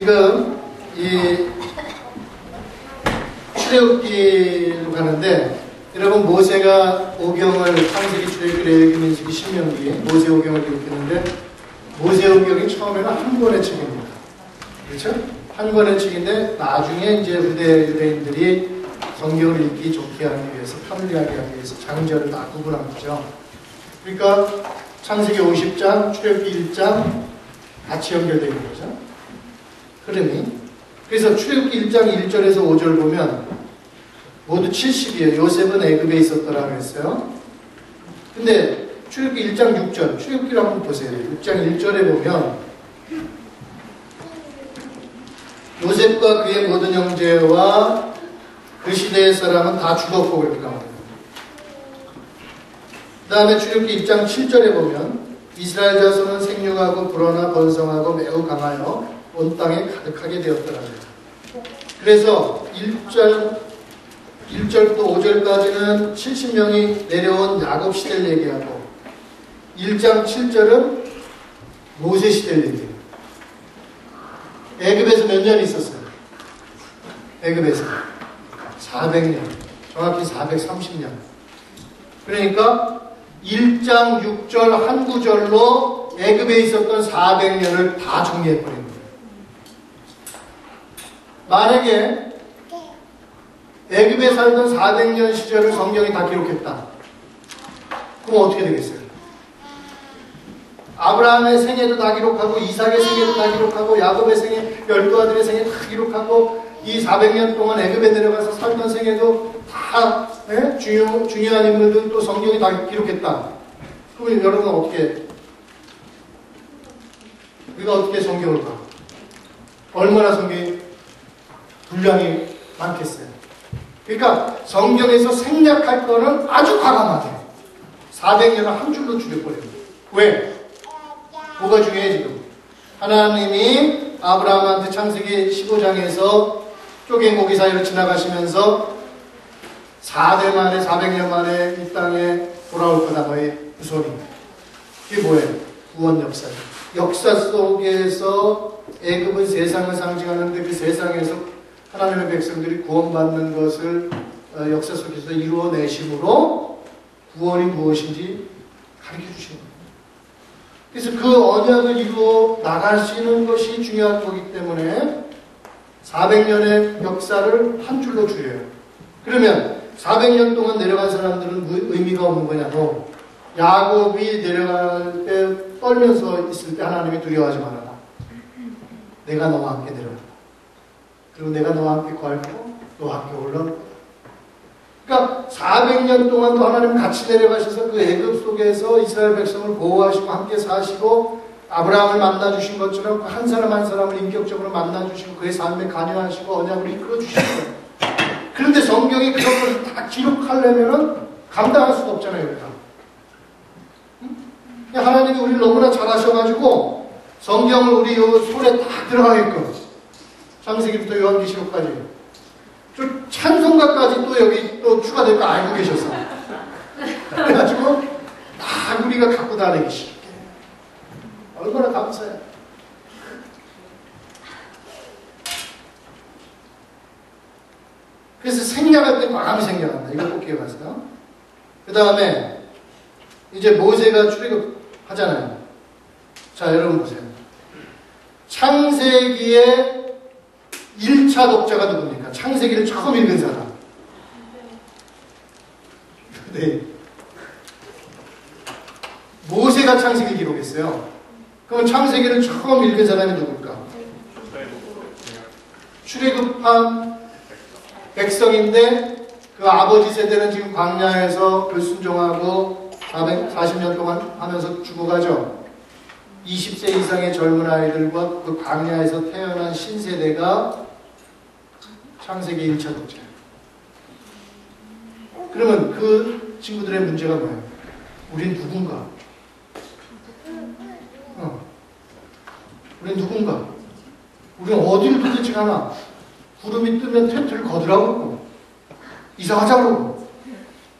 지금 이 출애굽기로 가는데, 여러분 모세가 오경을 창세기, 출애굽기, 레위기, 민수기, 신명기 모세 오경을 기록했는데, 모세 오경이 처음에는 한 권의 책입니다. 그렇죠? 한 권의 책인데 나중에 이제 후대 유대인들이 성경을 읽기 좋게 하기 위해서, 편리하게 하기 위해서 장절을 다 구분한 거죠. 그러니까 창세기 50장, 출애굽기 1장 같이 연결되어 있는 거죠. 흐름이. 그래서 출애굽기 1장 1절에서 5절 보면 모두 70이에요. 요셉은 애굽에 있었더라고 했어요. 근데 출애굽기 1장 6절, 출애굽기를 한번 보세요. 6장 1절에 보면 요셉과 그의 모든 형제와 그 시대의 사람은 다 죽었고 그렇게 나옵니다. 그 다음에 출애굽기 1장 7절에 보면 이스라엘 자손은 생육하고 불어나 번성하고 매우 강하여 온 땅에 가득하게 되었더라고요. 그래서 1절부터 5절까지는 70명이 내려온 야곱 시대를 얘기하고 1장 7절은 모세 시대를 얘기해요. 애굽에서 몇 년 있었어요? 애굽에서 400년, 정확히 430년. 그러니까 1장 6절 한 구절로 애굽에 있었던 400년을 다 정리해버린 거예요. 만약에 애굽에 살던 400년 시절을 성경이 다 기록했다. 그럼 어떻게 되겠어요? 아브라함의 생애도 다 기록하고 이삭의 생애도 다 기록하고 야곱의 생애, 12아들의 생애 다 기록하고 이 400년 동안 애굽에 내려가서 살던 생애도 다 중요한 인물들 또 성경이 다 기록했다. 그러면 여러분은 어떻게, 우리가 어떻게 성경을 봐? 얼마나 성경이 분량이 많겠어요. 그러니까 성경에서 생략할 거는 아주 과감하게 400년을 한 줄로 줄여버려요. 왜? 뭐가 중요해 지금? 하나님이 아브라함한테 창세기 15장에서 쪼개고기 사이로 지나가시면서 4대 만에 400년 만에 이 땅에 돌아올 거다 너의 후손이. 그게 뭐예요? 구원 역사. 역사 속에서 애굽은 세상을 상징하는데 그 세상에서 하나님의 백성들이 구원받는 것을 역사 속에서 이루어내심으로 구원이 무엇인지 가르쳐 주시는 거예요. 그래서 그 언약을 이루어 나가시는 것이 중요한 거기 때문에 400년의 역사를 한 줄로 줄여요. 그러면 400년 동안 내려간 사람들은 의미가 없는 거냐고. 야곱이 내려갈 때 떨면서 있을 때 하나님이 두려워하지 말아라. 내가 너와 함께 내려간다. 그리고 내가 너와 함께 걷고 너와 함께 올라올 거다. 그러니까 400년 동안도 하나님 같이 내려가셔서 그 애굽 속에서 이스라엘 백성을 보호하시고 함께 사시고 아브라함을 만나주신 것처럼 한 사람 한 사람을 인격적으로 만나주시고 그의 삶에 관여하시고 언약을 이끌어주신 거예요. 그런데 성경이 그런 것을 다 기록하려면 감당할 수가 없잖아요. 그러니까. 하나님이 우리를 너무나 잘하셔가지고 성경을 우리 요 손에 다 들어가게끔 창세기부터 요한계시록까지 저 찬송가까지 또 여기 또 추가될 거 알고 계셨어. 그래가지고 다 우리가 갖고 다니기 쉽게. 얼마나 감사해. 그래서 생략할 때 과감히 생략한다. 이거 꼭 기억하세요. 그 다음에 이제 모세가 출애굽 하잖아요. 자, 여러분 보세요. 창세기의 1차 독자가 누굽니까? 창세기를 처음 읽은 사람. 네. 모세가 창세기를 기록했어요. 그럼 창세기를 처음 읽은 사람이 누굴까? 출애굽한 백성인데 그 아버지 세대는 지금 광야에서 불순종하고 440년 동안 하면서 죽어가죠. 20세 이상의 젊은 아이들과 그 광야에서 태어난 신세대가 창세기 1차 독자예요. 그러면 그 친구들의 문제가 뭐예요? 우린 누군가? 우린 누군가? 우린 어디를 도대체 가나? 구름이 뜨면 텐트를 거두라고 그러고 이사하자고 그러고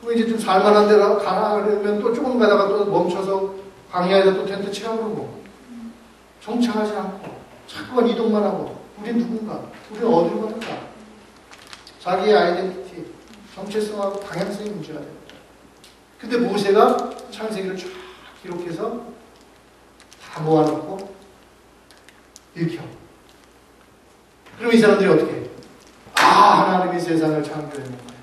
그럼 이제 좀 살만한 데 가나 그러면 또 조금 가다가 또 멈춰서 광야에서 또 텐트 치라고 그러고 정착하지 않고 자꾸만 이동만 하고 우리 누군가? 우리 어디로 가는가? 자기의 아이덴티티, 정체성하고 방향성이 문제가 됩니다. 근데 모세가 창세기를 쫙 기록해서 다 모아놓고 읽혀. 그럼 이 사람들이 어떻게 해요? 아, 하나님이 세상을 창조했는 거예요.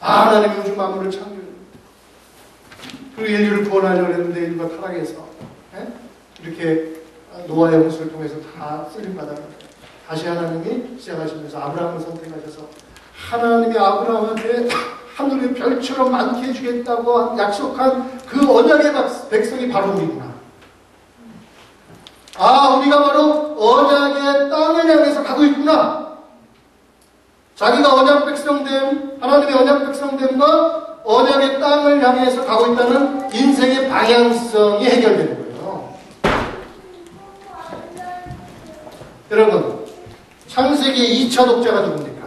아, 하나님이 우주 만물을 창조했는 거예요. 그리고 인류를 구원하려고 했는데 인류가 타락해서 이렇게 노아의 홍수를 통해서 다 쓰림받았는데 다시 하나님이 시작하시면서 아브라함을 선택하셔서 하나님이 아브라함한테 하늘의 별처럼 많게 해주겠다고 약속한 그 언약의 백성이 바로 우리구나. 아, 우리가 바로 언약의 땅을 향해서 가고 있구나. 자기가 언약 백성됨, 하나님의 언약 백성됨과 언약의 땅을 향해서 가고 있다는 인생의 방향성이 해결되는 거예요. 여러분, 창세기의 2차 독자가 누굽니까?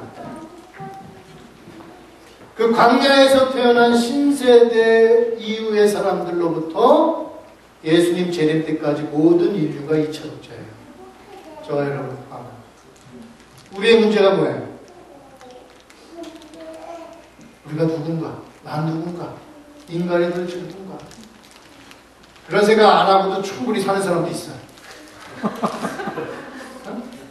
그 광야에서 태어난 신세대 이후의 사람들로부터 예수님 재림 때까지 모든 인류가 2차 독자예요. 저와 여러분. 우리의 문제가 뭐예요? 우리가 누군가? 난 누군가? 인간이 도대체 누군가? 그런 생각 안 하고도 충분히 사는 사람도 있어요.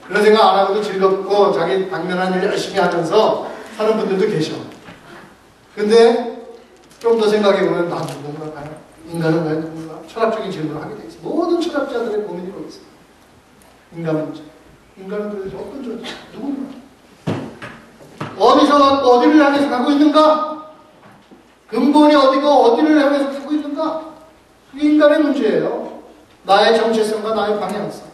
그런 생각 안 하고도 즐겁고 자기 당면한 일 열심히 하면서 사는 분들도 계셔. 근데 좀 더 생각해보면 난 누군가? 인간은 왜 누군가? 철학적인 질문을 하게 돼 있어. 모든 철학자들의 고민이 거기 있어. 인간 문제. 인간은 도대체 어떤 존재? 누군가? 어디서 왔고 어디를 향해서 가고 있는가? 근본이 어디고 어디를 향해서 가고 있는가? 그게 인간의 문제예요. 나의 정체성과 나의 방향성.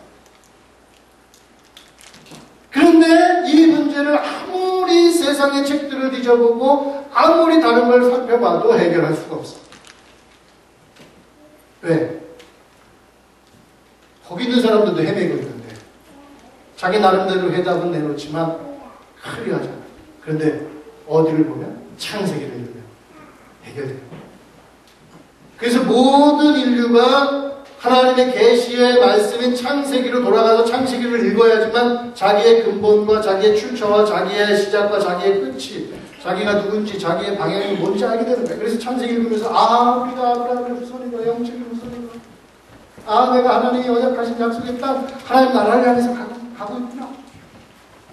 그런데 이 문제를 아무리 세상의 책들을 뒤져보고 아무리 다른 걸 살펴봐도 해결할 수가 없어. 왜? 거기 있는 사람들도 헤매고 있는데 자기 나름대로 해답은 내놓지만 클리어하잖아. 그런데 어디를 보면 창세기를 읽으면 해결돼요. 그래서 모든 인류가 하나님의 계시의 말씀인 창세기로 돌아가서 창세기를 읽어야지만 자기의 근본과 자기의 출처와 자기의 시작과 자기의 끝이, 자기가 누군지 자기의 방향이 뭔지 알게 되는 거예요. 그래서 창세기 읽으면서 아, 우리가 아브라함의 후손이다, 영적인 후손이다. 아, 내가 하나님이 언약하신 약속의 땅, 하나님 나라를 향해서 가고 있구나.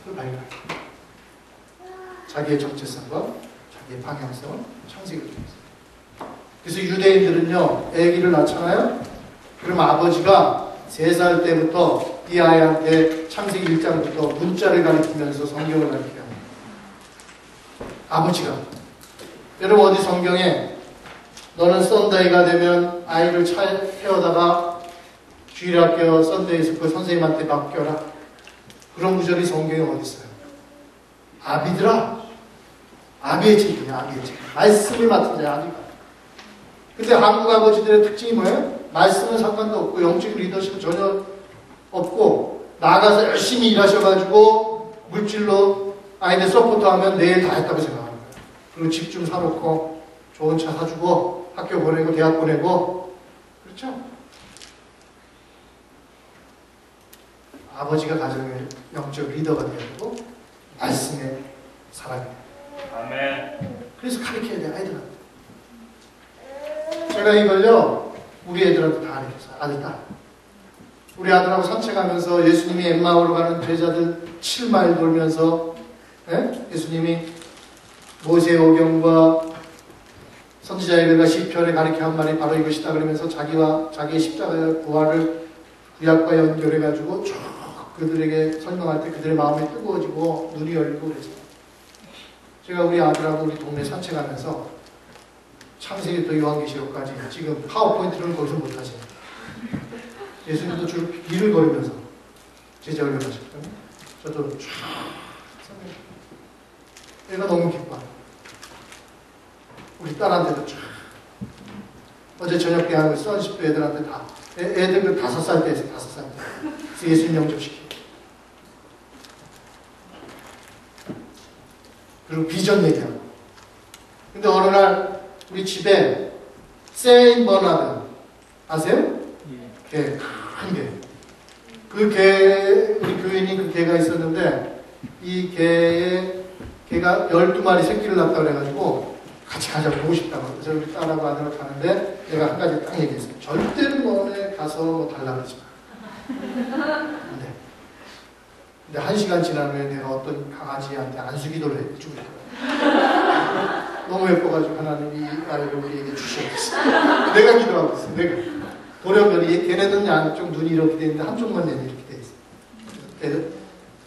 그걸 발견해요. 자기의 정체성과 자기의 방향성을 창세기를 통해서. 그래서 유대인들은요, 아기를 낳잖아요. 그럼 아버지가 3살 때부터 이 아이한테 창세기 1장부터 문자를 가르치면서 성경을 가르쳐요. 아버지가. 여러분 어디 성경에 너는 썬데이가 되면 아이를 차에 태워다가 주일학교 썬데이 스쿨 선생님한테 맡겨라. 그런 구절이 성경에 어디 있어요? 아비들아. 아비의 책이냐, 아비의 책. 말씀을 맡은 자야, 아비가. 근데 한국 아버지들의 특징이 뭐예요? 말씀은 상관도 없고 영적 리더십은 전혀 없고 나가서 열심히 일하셔가지고 물질로 아이들 서포트하면 내일 다 했다고 생각하는 거예요. 그리고 집 좀 사놓고 좋은 차 사주고 학교 보내고 대학 보내고 그렇죠? 아버지가 가정의 영적 리더가 되어야 되고 말씀의 사람이에요. 아멘. 그래서 가르쳐야 돼요, 아이들한테. 제가 이걸요 우리 애들한테 다 가르쳤어요. 아들, 딸. 우리 아들하고 산책하면서 예수님이 엠마오로 가는 제자들 7마일 돌면서 예수님이 모세의 오경과 선지자에게가 시편에 가르쳐 한 말이 바로 이것이다 그러면서 자기와 자기의 십자가의 부활을 구약과 연결해가지고 쭉 그들에게 설명할 때 그들의 마음이 뜨거워지고 눈이 열리고 그랬어요. 제가 우리 아들하고 우리 동네 산책하면서 창세기부터 요한계시록까지 지금 파워포인트를 거기서 못하지. 예수님도 주로 길을 걸으면서 제자훈련 하셨거든요. 저도 쫙 애가 너무 기뻐요. 우리 딸한테도 쫙. 어제 저녁 때 하고 수원십도 애들한테 다. 애들 그 5살 때에서 5살 때. 그래서 예수님 영접시키고. 그리고 비전 얘기하고. 근데 어느 날 우리 집에 세인 버나드 아세요? 개, 큰 개. 그 개, 우리 교회 주인이 그 개가 있었는데 이 개가 12마리 새끼를 낳았다고 그래가지고 같이 가자 보고 싶다고. 그래서 우리 딸하고 아들하고 가는데 내가 한 가지 딱 얘기했어요. 절대로 너네 가서 뭐 달라 그러지 마. 근데 1시간 지난 후에 내가 어떤 강아지한테 안수기도를 해주고 있더라고요. 너무 예뻐가지고 하나님이 이 아이를 우리에게 주시옵소서. 내가 기도하고 있어. 내가 돌연변이 걔네들은 양쪽 눈이 이렇게 돼 있는데 한쪽만 내니 이렇게 돼 있어.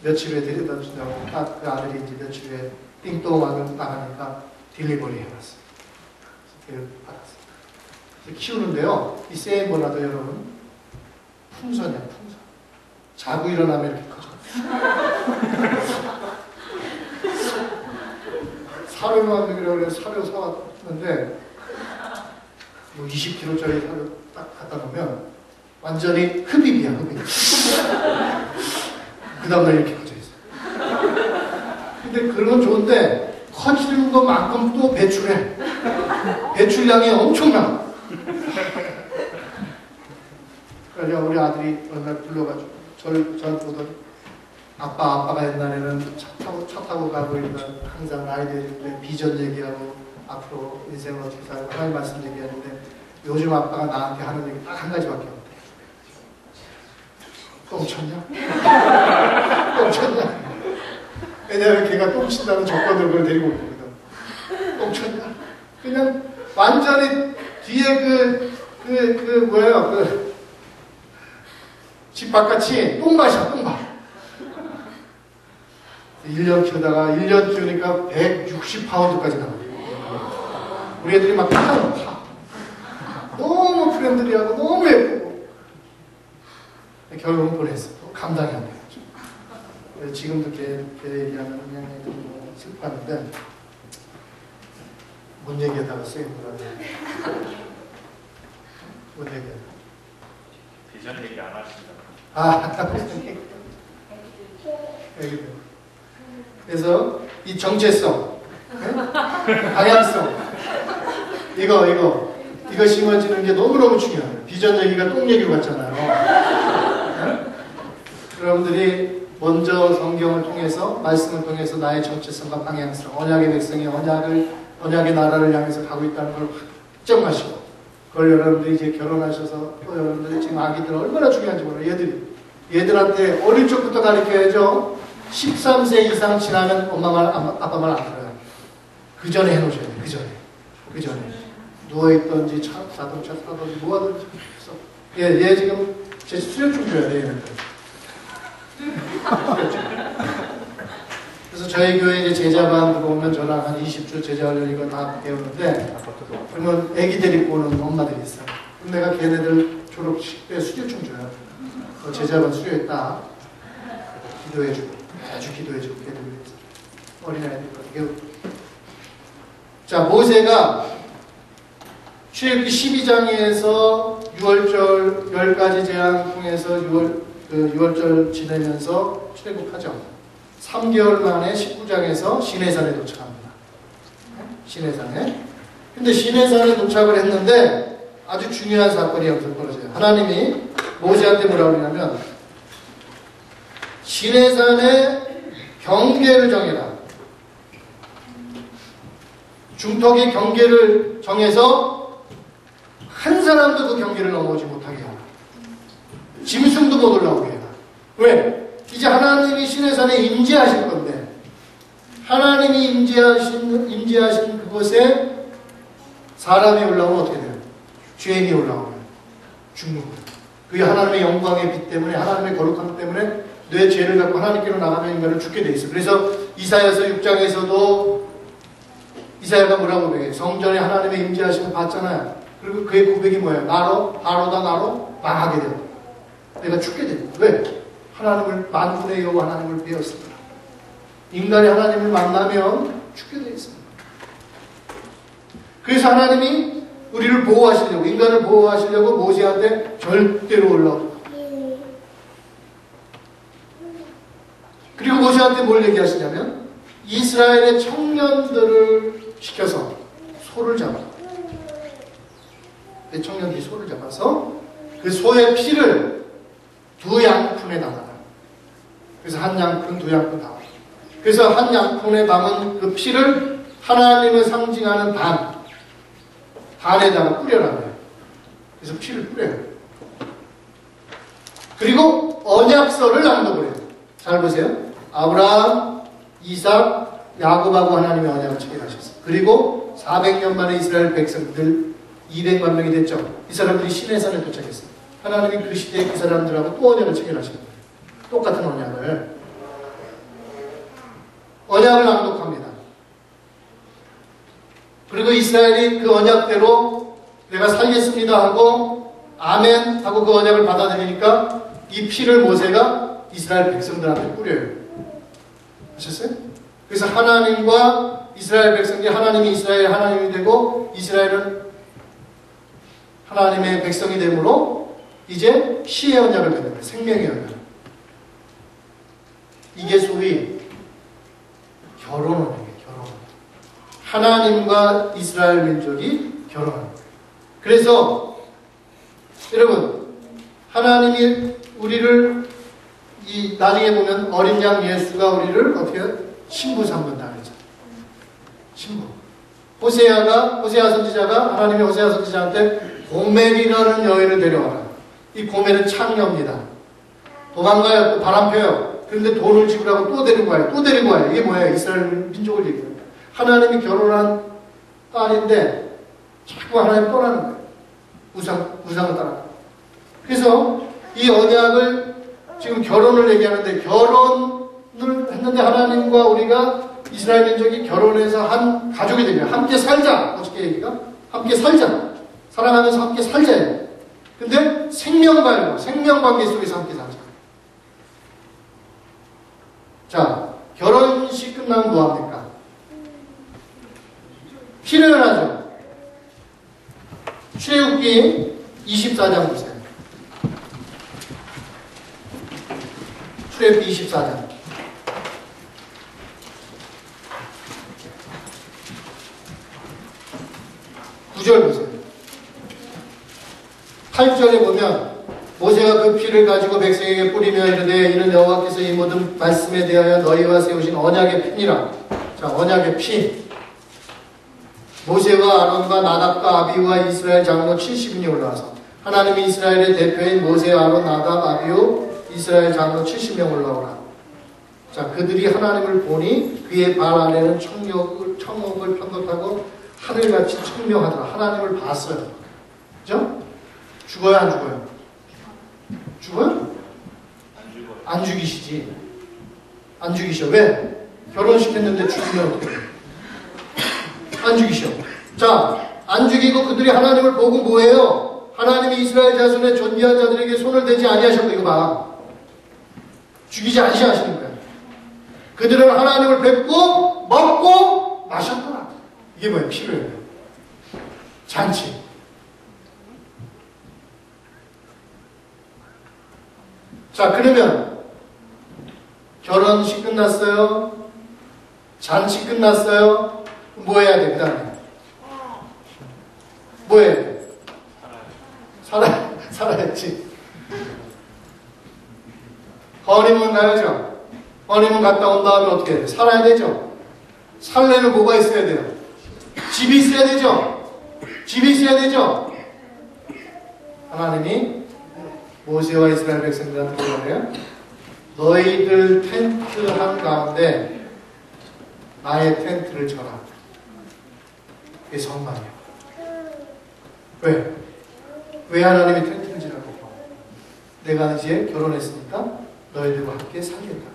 며칠 후에 데려다 준다고 딱 그 아들이 이제 며칠 후에 띵동하고 나가니까 딜리버리 해놨어. 그래서 받았어. 그래서 키우는데요. 이 세이버라도 여러분 풍선이야 풍선. 자고 일어나면 이렇게 커져. 사료만 먹이라고 해서 사료 사왔는데 뭐 20kg짜리 사료 딱 갖다 놓으면 완전히 흡입이야 흡입. 그 다음날 이렇게 커져 있어. 근데 그런 건 좋은데 커지는 것만큼 또 배출해. 배출량이 엄청나. 그래서 우리 아들이 어느 날 불러가지고 저를 보더니 아빠가 옛날에는 차 타고 가고 있는 항상 아이들한테 비전 얘기하고 앞으로 인생을 어떻게 살고 하나님 말씀 얘기하는데 요즘 아빠가 나한테 하는 얘기 딱 한 가지밖에 없대. 똥 쳤냐? 똥 쳤냐? 왜냐하면 걔가 똥 친다는 조건으로 그걸 데리고 오거든. 똥 쳤냐? 그냥 완전히 뒤에 집 바깥이 똥밭이야, 똥밭. 1년 키우다가 1년 키우니까 160파운드까지 나와요. 우리 애들이 막 파. 너무 프렌들리하고 너무 예쁘고. 결국은 보냈어. 감당이 안 돼가지고. 지금도 걔 얘기하면 그냥 뭐 슬퍼하는데 뭔 얘기하다가 세이브라고. 뭔 얘기하다가. 비전 얘기 안 하신다. 그래서 이 정체성, 방향성, 이거 심어지는 게 너무너무 중요해요. 비전 얘기가 똥 얘기로 같잖아요. 여러분들이 먼저 성경을 통해서, 말씀을 통해서 나의 정체성과 방향성, 언약의 백성이 언약의 나라를 향해서 가고 있다는 걸 확정하시고, 그걸 여러분들이 이제 결혼하셔서 또 여러분들이 지금 아기들 얼마나 중요한지 몰라요. 얘들한테 어릴 적부터 가르쳐야죠. 13세 이상 지나면 엄마 말, 아빠 말 안 들어요. 그 전에 해놓으셔야 돼요. 그 전에. 누워있던지 자동차 타든지 뭐하든지. 얘 지금 제 수료증 줘야 돼, 얘네들. 그래서 저희 교회 이제 제자반 들어오면 저랑 한 20주 제자훈련 이거 다 배우는데, 그러면 애기 데리고 오는 엄마들이 있어요. 그럼 내가 걔네들 졸업식 때 수료증 줘요. 제자반 수료했다. 기도해주고, 아주 기도해주고, 걔들 위해서. 어린아이들. 자, 모세가 출애굽기 12장에서 6월절 10가지 재앙 통해서 6월절 지내면서 출애굽하죠. 3개월 만에 19장에서 시내산에 도착합니다. 시내산에. 근데 시내산에 도착을 했는데 아주 중요한 사건이 여기서 벌어져요. 하나님이 모세한테 뭐라고 그러냐면 시내산에 경계를 정해라. 중턱의 경계를 정해서 한 사람도 그 경계를 넘어오지 못하게 하라. 짐승도 못 올라오게 해라. 왜? 이제 하나님이 시내산에 임재하실 건데 하나님이 임재하신 그곳에 사람이 올라오면 어떻게 돼요? 죄인이 올라오면 죽는 거예요. 그게 하나님의 영광의 빛 때문에 하나님의 거룩함 때문에 내 죄를 갖고 하나님께로 나가면 인간은 죽게 돼 있어요. 그래서 이사야서 6장에서도 이사야가 뭐라고 고백해요? 성전에 하나님의 임재하심을 봤잖아요. 그리고 그의 고백이 뭐예요? 바로다 나로 망하게 되었다. 내가 죽게 된다. 왜? 하나님을 만군의 여호와 하나님을 배웠습니다. 인간이 하나님을 만나면 죽게 돼 있습니다. 그래서 하나님이 우리를 보호하시려고 인간을 보호하시려고 모세한테 절대로 올라오지 마. 그리고 모세한테 뭘 얘기하시냐면 이스라엘의 청년들을 시켜서 소를 잡아. 내 청년들이 소를 잡아서 그 소의 피를 두 양푼에 담아라. 그래서 한 양푼, 두 양푼 다. 그래서 한 양푼에 담은 그 피를 하나님을 상징하는 단에다가 뿌려라는 거예요. 그래서 피를 뿌려요. 그리고 언약서를 낭독을 해요. 잘 보세요. 아브라함, 이삭, 야곱하고 하나님의 언약을 체결하셨어요. 그리고 400년 만에 이스라엘 백성들 200만 명이 됐죠. 이 사람들이 시내산에 도착했어요. 하나님이 그 시대에 그 사람들하고 또 언약을 체결하신 거예요. 똑같은 언약을 낭독합니다. 그리고 이스라엘이 그 언약대로 내가 살겠습니다 하고 아멘 하고 그 언약을 받아들이니까 이 피를 모세가 이스라엘 백성들한테 뿌려요. 아셨어요? 그래서 하나님과 이스라엘 백성이 하나님이 이스라엘 하나님이 되고 이스라엘은 하나님의 백성이 되므로 이제 피의 언약을 맺는 거예요. 생명의 언약. 이게 소위 결혼언약이에요. 결혼. 하나님과 이스라엘 민족이 결혼합니다. 그래서 여러분 하나님이 우리를 이 나중에 보면 어린 양 예수가 우리를 어떻게 신부 삼는다 그러죠. 신부. 호세아 선지자가 하나님이 호세아 선지자한테 고멜이라는 여인을 데려와라. 이 고멜은 창녀입니다. 도망가요. 또 바람 펴요. 그런데 돈을 지불하고 또 데리고 와요. 또 데리고 와요. 이게 뭐예요? 이스라엘 민족을 얘기해요. 하나님이 결혼한 딸인데 자꾸 하나님 떠나는 거예요. 우상을 따라. 그래서 이 언약을 지금 결혼을 얘기하는데 결혼을 했는데 하나님과 우리가 이스라엘 민족이 결혼해서 한 가족이 되냐. 함께 살자. 어떻게 얘기가? 함께 살자. 사랑하면서 함께 살자예요. 근데 생명관계 속에서 함께 살자. 자, 결혼식 끝나면 뭐합니까? 피를 하죠. 출애굽기 24장 보세요. 출애굽기 24장. 9절 보세요. 8절에 보면 모세가 그 피를 가지고 백성에게 뿌리며 이르되 이는 여호와께서 이 모든 말씀에 대하여 너희와 세우신 언약의 피니라. 자, 언약의 피. 모세와 아론과 나답과 아비우와 이스라엘 장로 70인이 올라와서 하나님이 이스라엘의 대표인 모세, 아론, 나답, 아비우, 이스라엘 장로 70명 올라오라. 자, 그들이 하나님을 보니 그의 발 안에는 청옥을 편덕하고 하늘같이 청명하더라. 하나님을 봤어요. 그죠? 죽어요, 안 죽어요? 죽어요? 안 죽이시지. 안 죽이셔. 왜? 결혼시켰는데 죽이면 어떻게 해요? 안 죽이셔. 자, 안 죽이고 그들이 하나님을 보고 뭐해요? 하나님이 이스라엘 자손의 존귀한 자들에게 손을 대지 아니하셨고, 이거 봐. 죽이지 아니하시는 거야. 그들은 하나님을 뵙고 먹고 마셨더라. 이게 뭐예요? 피로예요. 잔치. 자, 그러면 결혼식 끝났어요. 잔치 끝났어요. 뭐 해야 돼? 그 다음에 뭐 해야 돼? 살아야지. 허니문 가야죠. 허니문 갔다 온 다음에 어떻게 해야 돼? 살아야 되죠. 살려면 뭐가 있어야 돼요? 집이 있어야 되죠. 집이 있어야 되죠. 하나님이 모세와 이스라엘 백성들한테 뭐래요? 너희들 텐트 한가운데 나의 텐트를 쳐라. 이게 성막이에요. 왜? 왜 하나님이 텐트를 지라고? 내가 이제 결혼했으니까 너희들과 함께 살겠다.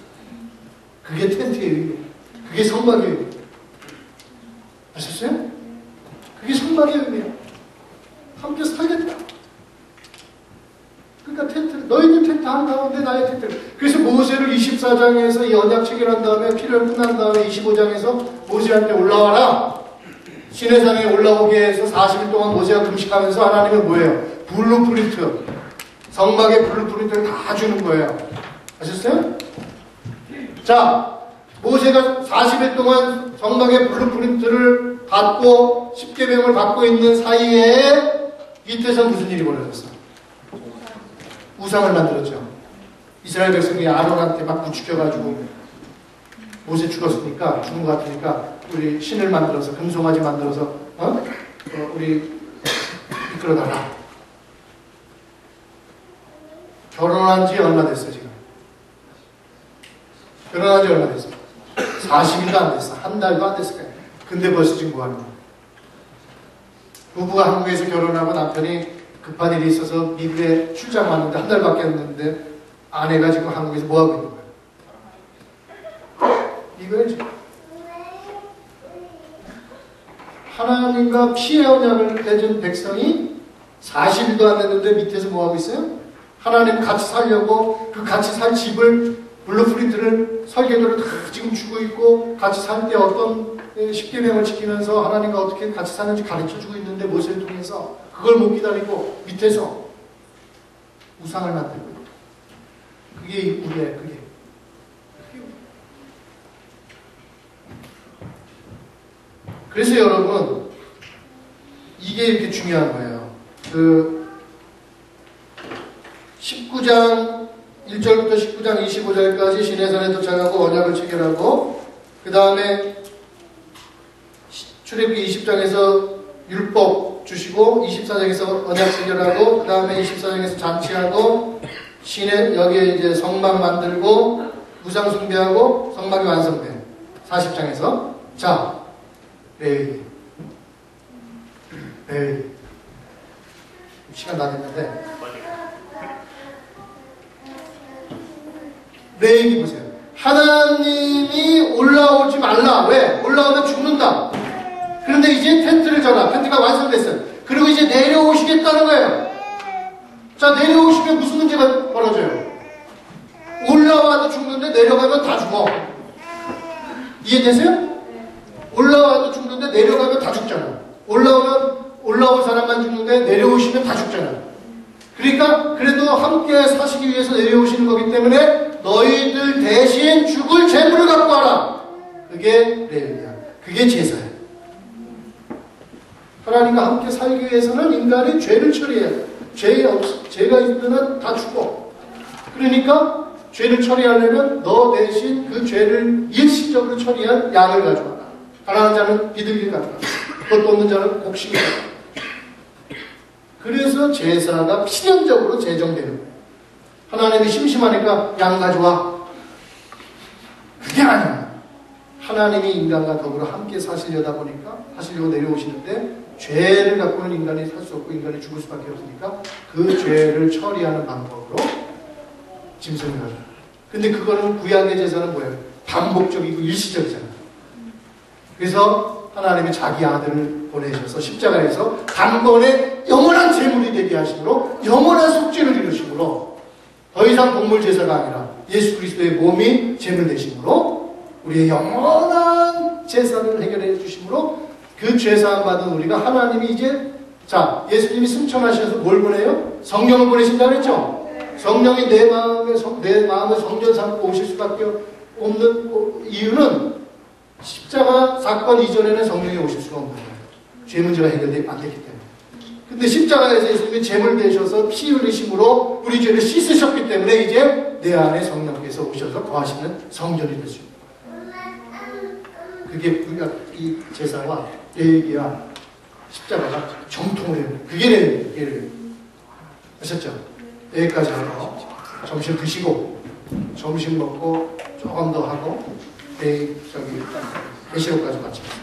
그게 텐트의 의미. 그게 성막의 의미. 아셨어요? 그게 성막의 의미예요. 함께 살겠다. 그러니까 너희들 텐트 한가운데 나의 텐트를. 그래서 모세를 24장에서 이 언약 체결한 다음에 피를 끝난 다음에 25장에서 모세한테 올라와라. 시내산에 올라오게 해서 40일 동안 모세가 금식하면서 하나님은 뭐예요? 블루프린트. 성막의 블루프린트를 다 주는 거예요. 아셨어요? 자, 모세가 40일 동안 성막의 블루프린트를 받고 10계명을 받고 있는 사이에 밑에서 무슨 일이 벌어졌어? 우상을 만들었죠. 이스라엘 백성이 아론한테 막 부추겨가지고 모세 죽었으니까 죽은 것 같으니까 우리 신을 만들어서 금송아지 만들어서 우리 이끌어달라. 결혼한 지 얼마 됐어 지금? 결혼한 지 얼마 됐어? 40일도 안 됐어. 한 달도 안 됐을 거야. 근데 벌써 지금 뭐하는 거야? 부부가 한국에서 결혼하고 남편이 급한 일이 있어서 미국에 출장 왔는데 한 달밖에 안 됐는데 아내가 지금 한국에서 뭐하고 있는 거야? 이거야지. 하나님과 피의 언약을 맺은 백성이 40일도 안 됐는데 밑에서 뭐하고 있어요? 하나님 같이 살려고 그 같이 살 집을 블루프린트를 설계도를 다 지금 주고 있고 같이 살 때 어떤 십계명을 지키면서 하나님과 어떻게 같이 사는지 가르쳐주고 있는데 모세를 통해서 그걸 못 기다리고 밑에서 우상을 만들고 있다. 그게 우리의 그게. 그래서 여러분 이게 이렇게 중요한 거예요. 그 19장 1절부터 19장 25절까지 시내산에 도착하고 언약을 체결하고 그 다음에 출애굽기 20장에서 율법 주시고 24장에서 언약 체결하고 그 다음에 24장에서 잔치하고 시내 여기에 이제 성막 만들고 우상 숭배하고 성막이 완성돼 40장에서 자 레위기 시간 다 됐는데 레위기 보세요. 하나님이 올라오지 말라. 왜? 올라오면 죽는다. 그런데 이제 텐트를 져라. 텐트가 완성됐어요. 그리고 이제 내려오시겠다는 거예요. 자, 내려오시면 무슨 문제가 벌어져요? 올라와도 죽는데 내려가면 다 죽어. 이해되세요? 올라와도 죽는데 내려가면 다 죽잖아. 올라올 사람만 죽는데 내려오시면 다 죽잖아. 그러니까 그래도 함께 사시기 위해서 내려오시는 거기 때문에 너희들 대신 죽을 재물을 갖고 와라. 그게 레위기야. 그게 제사야. 하나님과 함께 살기 위해서는 인간이 죄를 처리해야 돼. 죄가 있으면 다 죽어. 그러니까 죄를 처리하려면 너 대신 그 죄를 일시적으로 처리한 양을 가져와라. 가난한 자는 비둘기를 가져와라. 그것도 없는 자는 곡식을 가져와라. 그래서 제사가 필연적으로 제정되는 거예요. 하나님이 심심하니까 양 가져와. 그게 아니야. 하나님이 인간과 더불어 함께 사시려고 내려오시는데 죄를 갖고는 인간이 살 수 없고 인간이 죽을 수밖에 없으니까 그 죄를 처리하는 방법으로 짐승을 가져와. 근데 그거는 구약의 제사는 뭐예요? 반복적이고 일시적이잖아. 그래서 하나님이 자기 아들을 보내셔서 십자가에서 단번에 영원한 제물이 되게 하심으로 영원한 속죄를 이루심으로 더 이상 동물 제사가 아니라 예수 그리스도의 몸이 제물 되심으로 우리의 영원한 제사를 해결해 주심으로 그 죄사함 받은 우리가 하나님이 이제 자 예수님이 승천하셔서 뭘 보내요? 성령을 보내신다 그랬죠? 성령이 내 마음을 성전 삼고 오실 수밖에 없는 이유는 십자가 사건 이전에는 성령이 오실 수가 없는 거예요. 죄 문제가 해결되지 않았기 때문에. 근데 십자가에서 예수님이 제물 되셔서 피 흘리심으로 우리 죄를 씻으셨기 때문에 이제 내 안에 성령께서 오셔서 거하시는 성전이 될 수 있는 거예요. 그게 우리가 이 제사와 레위기와 십자가가 정통을 해요. 그게 레위기예요. 아셨죠? 여기까지 하고 점심 드시고 점심 먹고 조금 더 하고 내일 계시록까지 마칩니다.